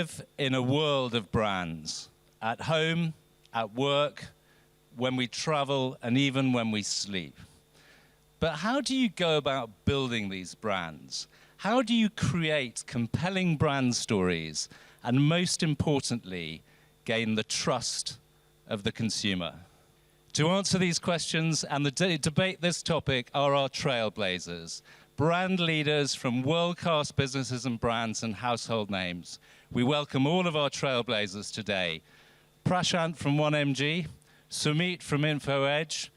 live in a world of brands, at home, at work, when we travel, and even when we sleep. But how do you go about building these brands? How do you create compelling brand stories and, most importantly, gain the trust of the consumer? To answer these questions and debate this topic are our trailblazers, brand leaders from world-class businesses and brands and household names. We welcome all of our trailblazers today. Prashant from 1MG, Sumit from InfoEdge,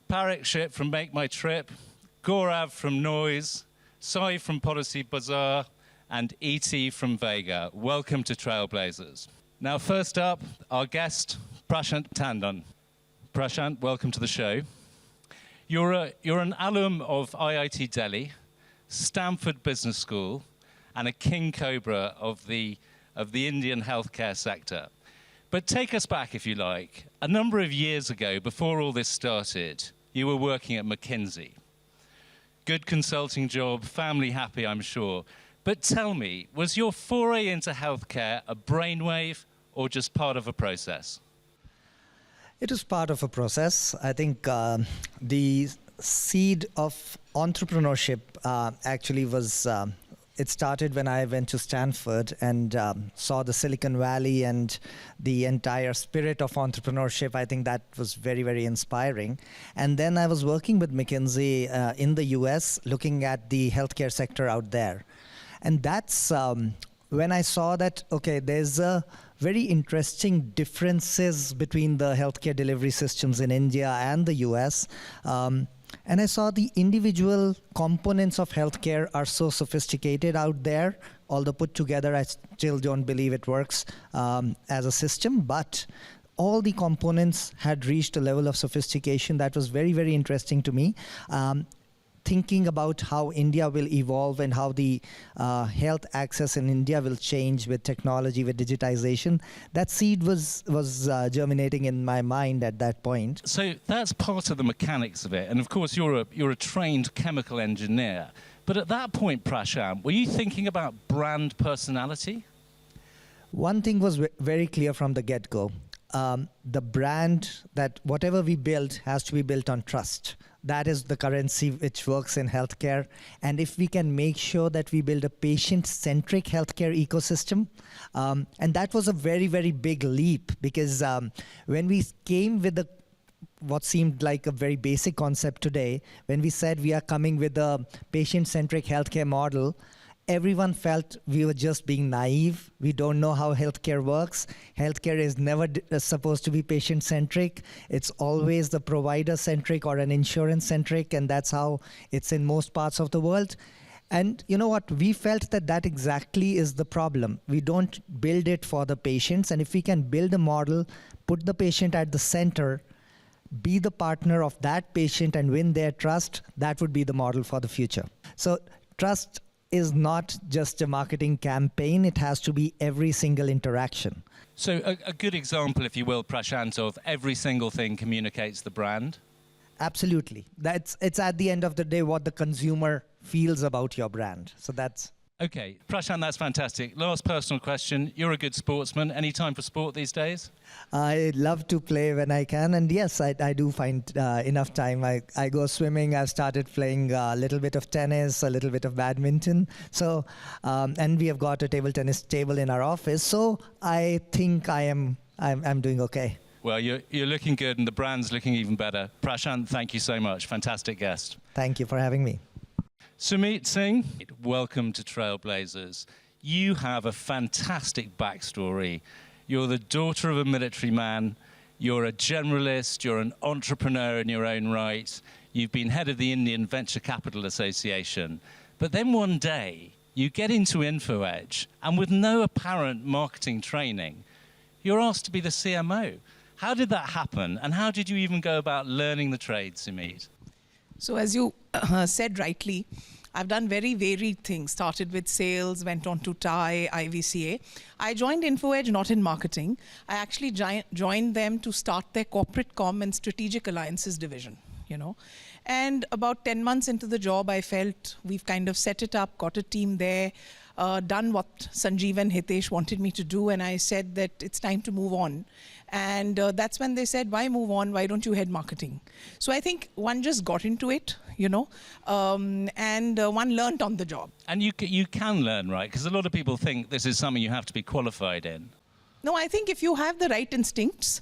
Parikshit from Make My Trip, Gaurav from Noise, Sai from Policy Bazaar, and Eiti from Vega. Welcome to Trailblazers. Now, first up, our guest, Prashant Tandon. Prashant, welcome to the show. You're an alum of IIT Delhi, Stanford Business School, and a king cobra of the Indian healthcare sector. But take us back, if you like. A number of years ago, before all this started, you were working at McKinsey. Good consulting job, family happy, I'm sure. But tell me, was your foray into healthcare a brainwave or just part of a process? It was part of a process. I think the seed of entrepreneurship actually was, it started when I went to Stanford and saw the Silicon Valley and the entire spirit of entrepreneurship. I think that was very, very inspiring. And then I was working with McKinsey in the US, looking at the healthcare sector out there. And that's when I saw that, okay, there's a very interesting differences between the healthcare delivery systems in India and the US. And I saw the individual components of healthcare are so sophisticated out there. Although put together, I still don't believe it works as a system. But all the components had reached a level of sophistication that was very, very interesting to me. Thinking about how India will evolve and how the health access in India will change with technology, with digitization, that seed was germinating in my mind at that point. So that's part of the mechanics of it. And of course, you're a trained chemical engineer. But at that point, Prashant, were you thinking about brand personality? One thing was very clear from the get-go. The brand, that whatever we build has to be built on trust. That is the currency which works in healthcare. And if we can make sure that we build a patient-centric healthcare ecosystem, and that was a very, very big leap, because when we came with what seemed like a very basic concept today, when we said we are coming with a patient-centric healthcare model, everyone felt we were just being naive. We don't know how healthcare works. Healthcare is never supposed to be patient-centric. It's always the provider-centric or an insurance-centric, and that's how it's in most parts of the world. And you know what? We felt that that exactly is the problem. We don't build it for the patients, and if we can build a model, put the patient at the center, be the partner of that patient and win their trust, that would be the model for the future. So trust is not just a marketing campaign, it has to be every single interaction. So a good example, if you will, Prashant, of every single thing communicates the brand? Absolutely. It's at the end of the day what the consumer feels about your brand. So that's... Okay, Prashant, that's fantastic. Last personal question. You're a good sportsman. Any time for sport these days? I love to play when I can, and yes, I do find enough time. I go swimming. I've started playing a little bit of tennis, a little bit of badminton. So, and we have got a table tennis table in our office. So I think I'm doing okay. Well, you're looking good, and the brand's looking even better. Prashant, thank you so much. Fantastic guest. Thank you for having me. Sumit Singh, welcome to Trailblazers. You have a fantastic backstory. You're the daughter of a military man. You're a generalist. You're an entrepreneur in your own right. You've been head of the Indian Venture Capital Association. But then one day, you get into InfoEdge, and with no apparent marketing training, you're asked to be the CMO. How did that happen, and how did you even go about learning the trade, Sumit? So as you said rightly, I've done very varied things. Started with sales, went on to TIE, IVCA. I joined InfoEdge not in marketing. I actually joined them to start their corporate comm and strategic alliances division, you know. And about 10 months into the job, I felt we've kind of set it up, got a team there. done what Sanjeev and Hitesh wanted me to do, and I said that it's time to move on. And that's when they said, why move on? Why don't you head marketing? So I think one just got into it, you know, and one learned on the job. And you can learn, right? Because a lot of people think this is something you have to be qualified in. No, I think if you have the right instincts,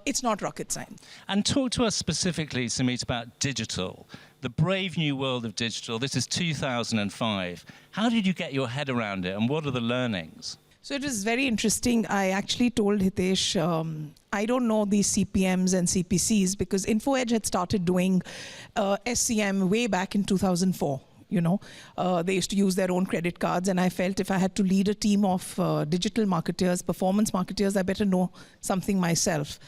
it's not rocket science. And talk to us specifically, Sumit, about digital, the brave new world of digital. This is 2005. How did you get your head around it, and what are the learnings? So it was very interesting. I actually told Hitesh, I don't know these CPMs and CPCs because InfoEdge had started doing SCM way back in 2004. You know, they used to use their own credit cards, and I felt if I had to lead a team of digital marketers, performance marketers, I better know something myself.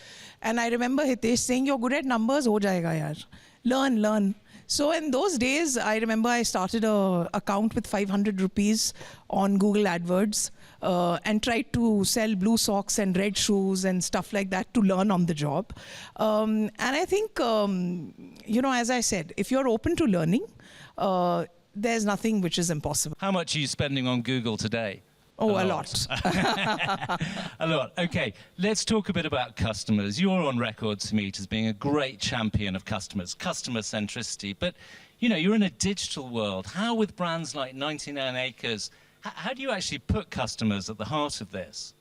And I remember Hitesh saying, you're good at numbers, ho jayega yaar. Learn. So in those days, I remember I started an account with 500 rupees on Google AdWords and tried to sell blue socks and red shoes and stuff like that to learn on the job. And I think, you know, as I said, if you're open to learning, there's nothing which is impossible. How much are you spending on Google today? Oh, a lot. A lot. Okay, let's talk a bit about customers. You're on record, Sumit, as being a great champion of customers, customer centricity. But, you know, you're in a digital world. How, with brands like 99 Acres, how do you actually put customers at the heart of this?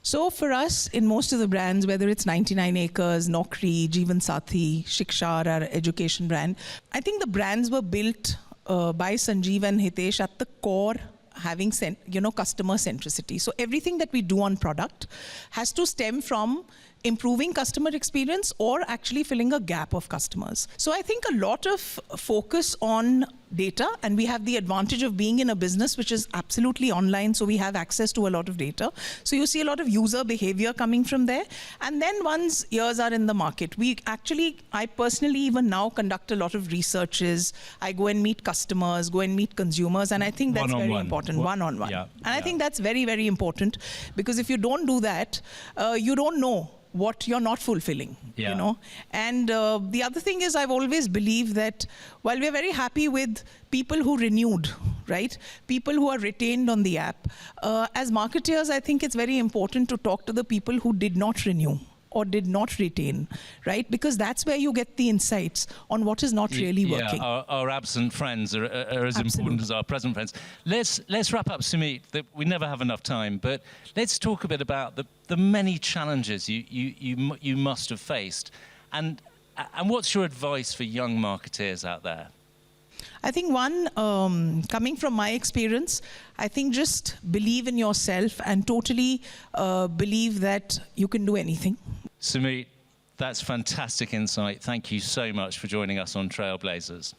So for us, in most of the brands, whether it's 99 Acres, Naukri, Jeevan Sathi, Shiksha, our education brand, I think the brands were built by Sanjeev and Hitesh at the core, having customer centricity. So everything that we do on product has to stem from improving customer experience or actually filling a gap of customers. So I think a lot of focus on data, and we have the advantage of being in a business which is absolutely online, so we have access to a lot of data. So you see a lot of user behavior coming from there. And then once years are in the market, I personally even now conduct a lot of researches. I go and meet customers, go and meet consumers, and I think that's very important, one-on-one. Yeah, and I think that's very, very important, because if you don't do that, you don't know what you're not fulfilling, you know. And the other thing is, I've always believed that while we're very happy with people who renewed, right, people who are retained on the app, as marketers, I think it's very important to talk to the people who did not renew or did not retain, right? Because that's where you get the insights on what is not really working. Our absent friends are as important as our present friends. Let's wrap up, Sumit. We never have enough time, but let's talk a bit about the many challenges you must have faced, and what's your advice for young marketeers out there? I think one, coming from my experience, I think just believe in yourself and totally believe that you can do anything. Sumit, that's fantastic insight. Thank you so much for joining us on Trailblazers.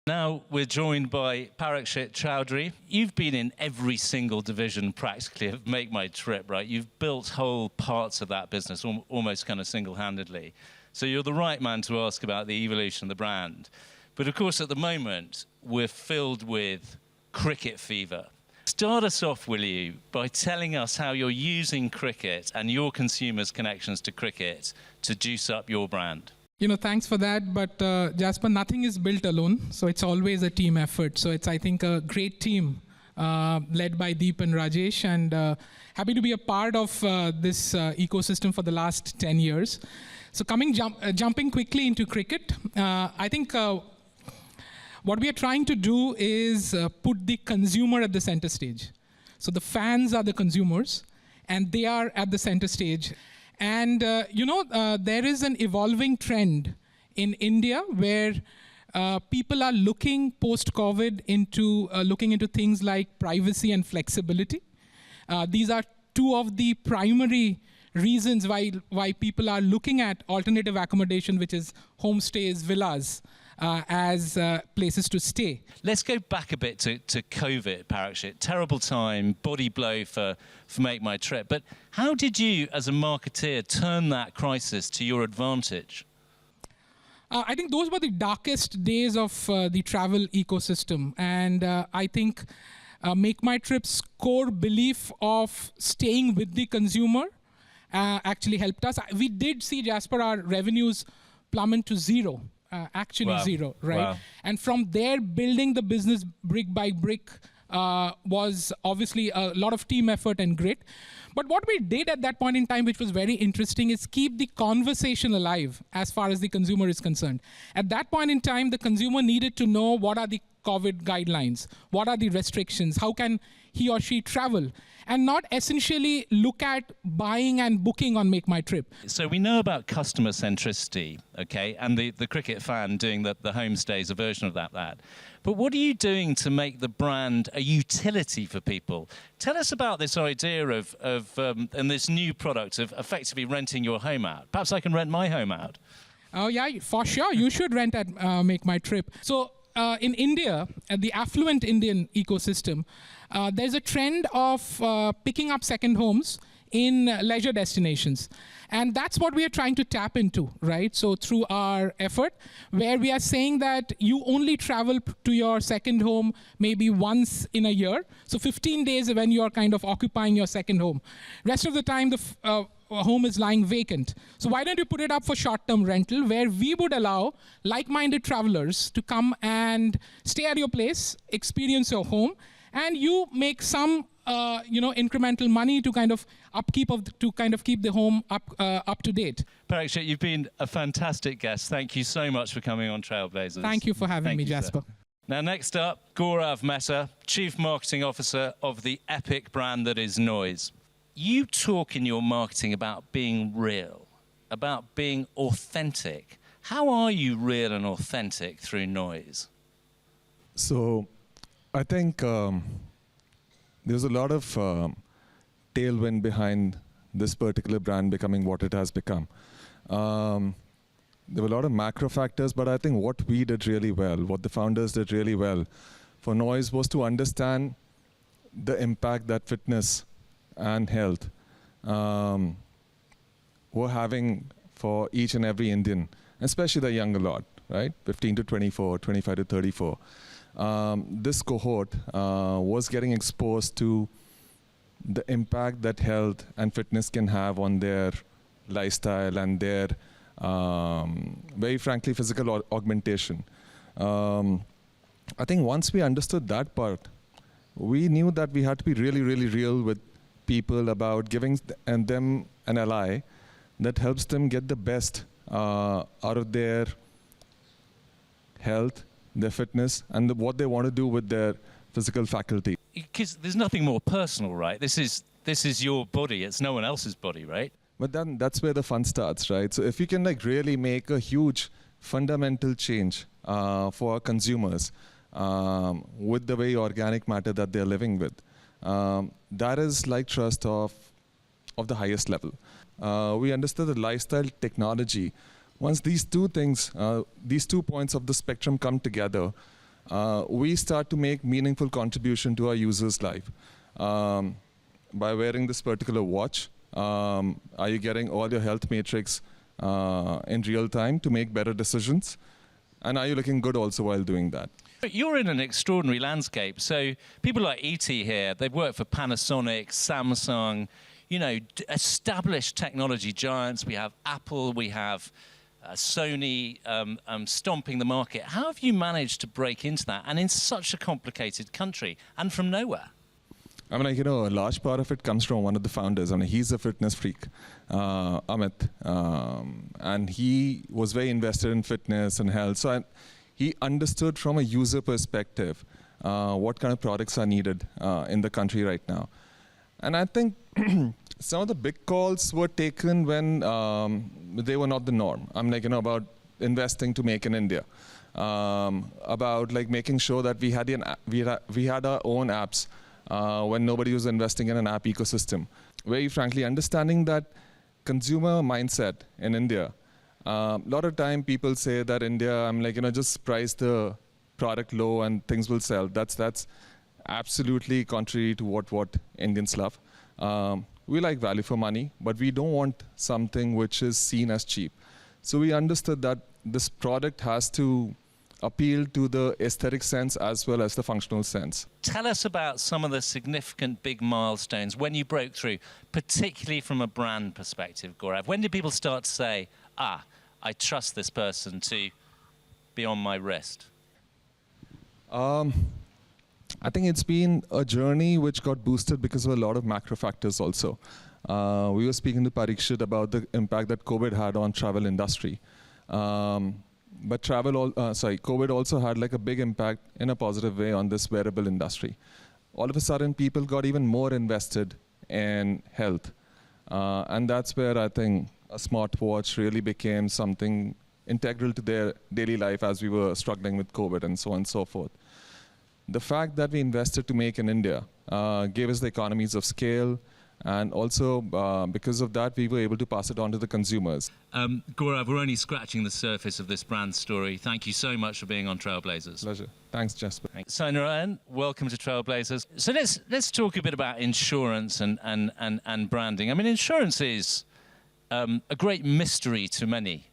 Now we're joined by Parikshit Chowdhury. You've been in every single division practically of Make My Trip, right? You've built whole parts of that business almost kind of single-handedly. So you're the right man to ask about the evolution of the brand. But of course, at the moment, we're filled with cricket fever. Start us off, will you, by telling us how you're using cricket and your consumers' connections to cricket to juice up your brand. You know, thanks for that. But Jasper, nothing is built alone. So it's always a team effort. So it's, I think, a great team led by Deep and Rajesh. And happy to be a part of this ecosystem for the last 10 years. So jumping quickly into cricket, I think what we are trying to do is put the consumer at the center stage. So the fans are the consumers, and they are at the center stage. And there is an evolving trend in India where people are looking post-COVID into looking into things like privacy and flexibility. These are two of the primary reasons why people are looking at alternative accommodation, which is homestays, villas, as places to stay. Let's go back a bit to COVID, Parikshit. Terrible time, body blow for Make My Trip. But how did you, as a marketeer, turn that crisis to your advantage? I think those were the darkest days of the travel ecosystem. And I think Make My Trip's core belief of staying with the consumer actually helped us. We did see, Jasper, our revenues plummet to zero. Zero, right? Wow. And from there, building the business brick by brick was obviously a lot of team effort and grit. But what we did at that point in time, which was very interesting, is keep the conversation alive as far as the consumer is concerned. At that point in time, the consumer needed to know what are the COVID guidelines, what are the restrictions, how can he or she travel, and not essentially look at buying and booking on Make My Trip. So we know about customer centricity, okay, and the cricket fan doing the homestays, a version of that. But what are you doing to make the brand a utility for people? Tell us about this idea of and this new product of effectively renting your home out. Perhaps I can rent my home out. Oh yeah, for sure. You should rent at Make My Trip. So in India, at the affluent Indian ecosystem, there's a trend of picking up second homes in leisure destinations. And that's what we are trying to tap into, right? So through our effort, where we are saying that you only travel to your second home maybe once in a year. So 15 days when you're kind of occupying your second home. Rest of the time, the home is lying vacant. So why don't you put it up for short-term rental, where we would allow like-minded travelers to come and stay at your place, experience your home, and you make some incremental money to kind of keep the home up to date. Parikshit, you've been a fantastic guest. Thank you so much for coming on Trailblazers. Thank you for having me, Jasper. Sir. Now, next up, Gaurav Mehta, Chief Marketing Officer of the epic brand that is Noise. You talk in your marketing about being real, about being authentic. How are you real and authentic through Noise? So, I think there's a lot of tailwind behind this particular brand becoming what it has become. There were a lot of macro factors, but I think what we did really well, what the founders did really well for Noise, was to understand the impact that fitness and health were having for each and every Indian, especially the younger lot, right? 15 to 24, 25 to 34. This cohort was getting exposed to the impact that health and fitness can have on their lifestyle and their, very frankly, physical augmentation. I think once we understood that part, we knew that we had to be really, really real with people about giving them an ally that helps them get the best out of their health, their fitness, and what they want to do with their physical faculty. Because there's nothing more personal, right? This is your body. It's no one else's body, right? But then that's where the fun starts, right? So if you can really make a huge fundamental change for our consumers with the very organic matter that they're living with, that is like trust of the highest level. We understood the lifestyle technology. Once these two things, these 2 points of the spectrum come together, we start to make meaningful contribution to our users' life. By wearing this particular watch, are you getting all your health metrics in real time to make better decisions? And are you looking good also while doing that? You're in an extraordinary landscape. So people like Eiti here, they've worked for Panasonic, Samsung, established technology giants. We have Apple, we have Sony stomping the market. How have you managed to break into that, and in such a complicated country, and from nowhere? I mean, a large part of it comes from one of the founders. I mean, he's a fitness freak, Amit, and he was very invested in fitness and health. So he understood from a user perspective what kind of products are needed in the country right now. And I think some of the big calls were taken when they were not the norm. I'm about investing to make in India, about making sure that we had our own apps when nobody was investing in an app ecosystem. Very frankly, understanding that consumer mindset in India. A lot of time people say that India, just price the product low and things will sell. That's absolutely contrary to what Indians love. We like value for money, but we don't want something which is seen as cheap. So we understood that this product has to appeal to the aesthetic sense as well as the functional sense. Tell us about some of the significant big milestones when you broke through, particularly from a brand perspective, Gaurav. When did people start to say, I trust this person to be on my wrist? I think it's been a journey which got boosted because of a lot of macro factors also. We were speaking to Parikshit about the impact that COVID had on travel industry. But COVID also had like a big impact in a positive way on this wearable industry. All of a sudden, people got even more invested in health. And that's where I think a smartwatch really became something integral to their daily life as we were struggling with COVID and so on and so forth. The fact that we invested to make in India gave us the economies of scale, and also because of that, we were able to pass it on to the consumers. Gaurav, we're only scratching the surface of this brand story. Thank you so much for being on Trailblazers. Pleasure. Thanks, Jasper. Sainarayan, welcome to Trailblazers. So let's talk a bit about insurance and branding. I mean, insurance is a great mystery to many,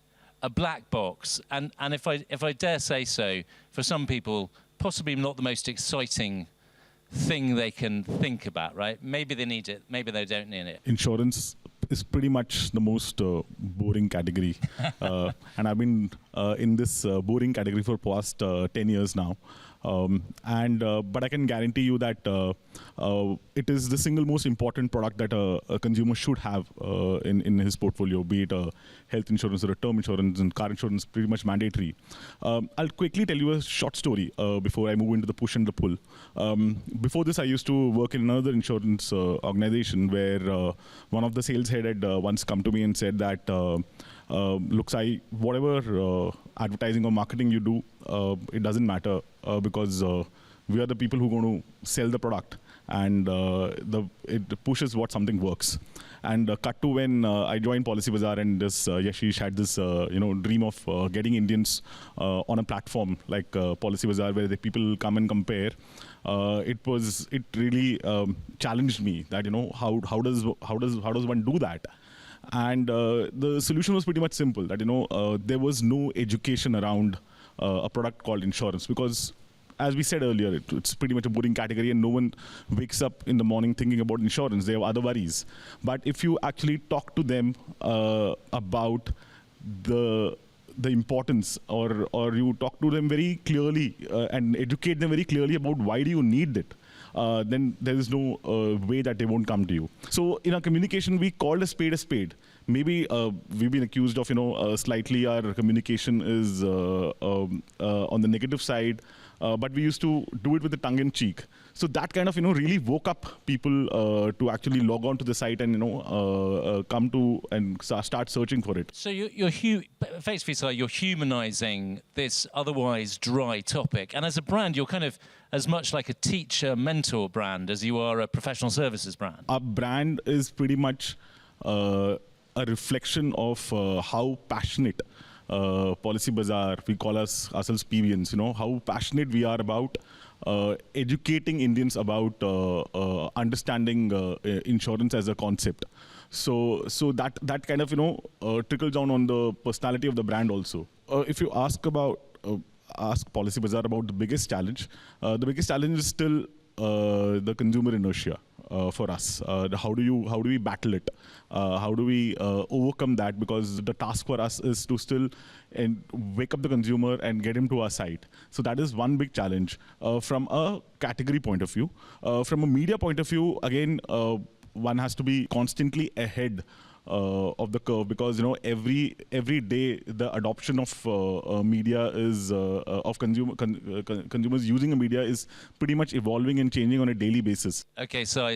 a black box, and if I dare say so, for some people, possibly not the most exciting thing they can think about, right? Maybe they need it, maybe they don't need it. Insurance is pretty much the most boring category. And I've been in this boring category for past 10 years now. But I can guarantee you that it is the single most important product that a consumer should have in his portfolio, be it a health insurance or a term insurance, and car insurance, pretty much mandatory. I'll quickly tell you a short story before I move into the push and the pull. Before this, I used to work in another insurance organization where one of the sales head had once come to me and said that, look, whatever advertising or marketing you do, it doesn't matter because we are the people who are going to sell the product, and it pushes what something works. And cut to when I joined Policybazaar, and this Yashish had this dream of getting Indians on a platform like Policybazaar where the people come and compare. It really challenged me that how does one do that? And the solution was pretty much simple, that there was no education around a product called insurance, because as we said earlier, it's pretty much a boring category and no one wakes up in the morning thinking about insurance. They have other worries. But if you actually talk to them about the importance, or you talk to them very clearly and educate them very clearly about why do you need it, then there is no way that they won't come to you. So in our communication, we called a spade a spade. Maybe we've been accused of, slightly our communication is on the negative side, but we used to do it with the tongue in cheek. So that kind of, really woke up people to actually log on to the site and, come to and start searching for it. So you're humanizing this otherwise dry topic. And as a brand, you're kind of as much like a teacher, mentor brand as you are a professional services brand. Our brand is pretty much a reflection of how passionate Policybazaar, we call ourselves PBNs, how passionate we are about educating Indians about understanding insurance as a concept. So that kind of trickles down on the personality of the brand also. If you ask Policybazaar about the biggest challenge is still the consumer inertia for us. How do we battle it? How do we overcome that? Because the task for us is to still wake up the consumer and get him to our site. So that is one big challenge from a category point of view. From a media point of view, again, one has to be constantly ahead of the curve, because every day the adoption of media is of consumers using a media is pretty much evolving and changing on a daily basis. Okay, so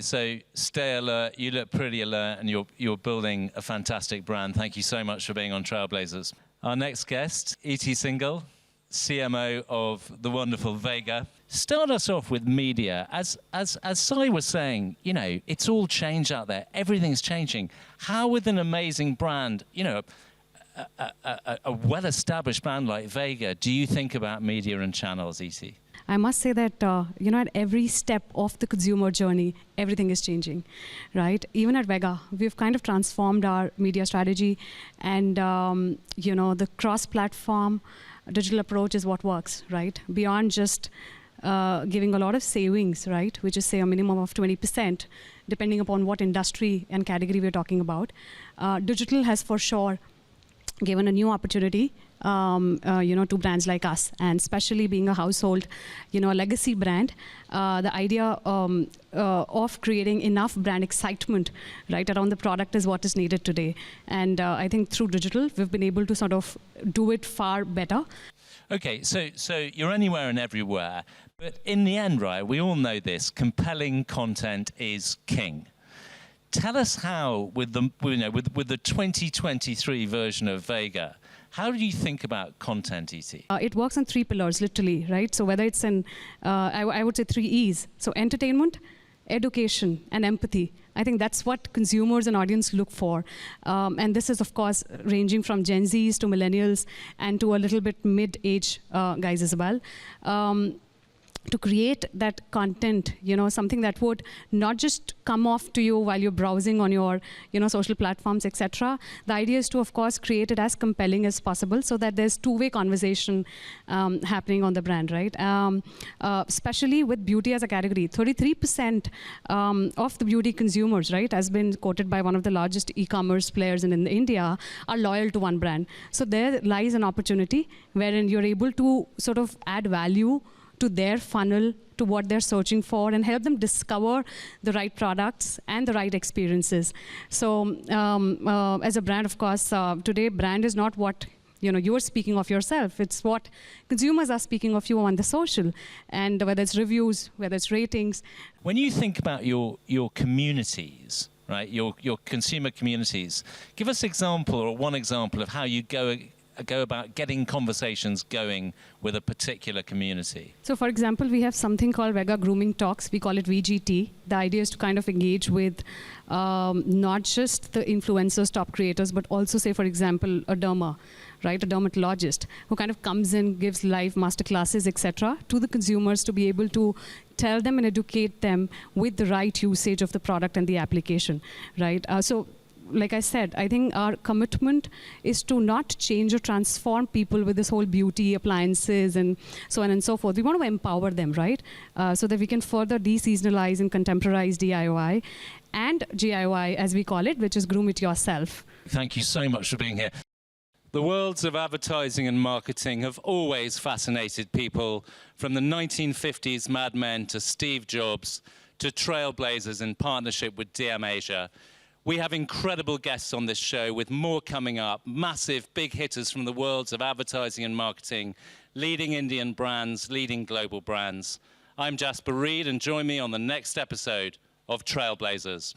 stay alert. You look pretty alert, and you're building a fantastic brand. Thank you so much for being on Trailblazers. Our next guest, Eiti Singhal, CMO of the wonderful Vega. Start us off with media. As Sai was saying, it's all changed out there. Everything's changing. How, with an amazing brand, a well-established brand like Vega, do you think about media and channels, Eiti? I must say that, at every step of the consumer journey, everything is changing, right? Even at Vega, we've kind of transformed our media strategy, and, the cross-platform digital approach is what works, right? Beyond just giving a lot of savings, right? Which is, say, a minimum of 20%, depending upon what industry and category we're talking about. Digital has for sure given a new opportunity, to brands like us, and especially being a household, a legacy brand, the idea of creating enough brand excitement, right, around the product is what is needed today. And I think through digital, we've been able to sort of do it far better. Okay, so you're anywhere and everywhere, but in the end, right, we all know this, compelling content is king. Tell us how, with the 2023 version of Vega, how do you think about content, Eiti? It works on 3 pillars, literally, right? So whether it's in, I would say 3 E's. So entertainment, education, and empathy. I think that's what consumers and audience look for. And this is, of course, ranging from Gen Zs to millennials and to a little bit mid-age guys as well. To create that content, something that would not just come off to you while you're browsing on your, social platforms, etc. The idea is to, of course, create it as compelling as possible so that there's two-way conversation happening on the brand, right? Especially with beauty as a category. 33% of the beauty consumers, right, has been quoted by one of the largest e-commerce players in India, are loyal to one brand. So there lies an opportunity wherein you're able to sort of add value to their funnel, to what they're searching for, and help them discover the right products and the right experiences. So as a brand, of course, today brand is not what you're speaking of yourself. It's what consumers are speaking of you on the social, and whether it's reviews, whether it's ratings. When you think about your communities, right, your consumer communities, give us one example of how you go about getting conversations going with a particular community? So for example, we have something called Vega Grooming Talks. We call it VGT. The idea is to kind of engage with not just the influencers, top creators, but also, say, for example, a derma, right? A dermatologist who kind of comes in, gives live masterclasses, etc., to the consumers to be able to tell them and educate them with the right usage of the product and the application, right? So like I said, I think our commitment is to not change or transform people with this whole beauty, appliances, and so on and so forth. We want to empower them, right? So that we can further de-seasonalize and contemporize DIY and GIY, as we call it, which is groom it yourself. Thank you so much for being here. The worlds of advertising and marketing have always fascinated people, from the 1950s Mad Men to Steve Jobs to Trailblazers in partnership with DM Asia. We have incredible guests on this show, with more coming up, massive big hitters from the worlds of advertising and marketing, leading Indian brands, leading global brands. I'm Jasper Reed, and join me on the next episode of Trailblazers.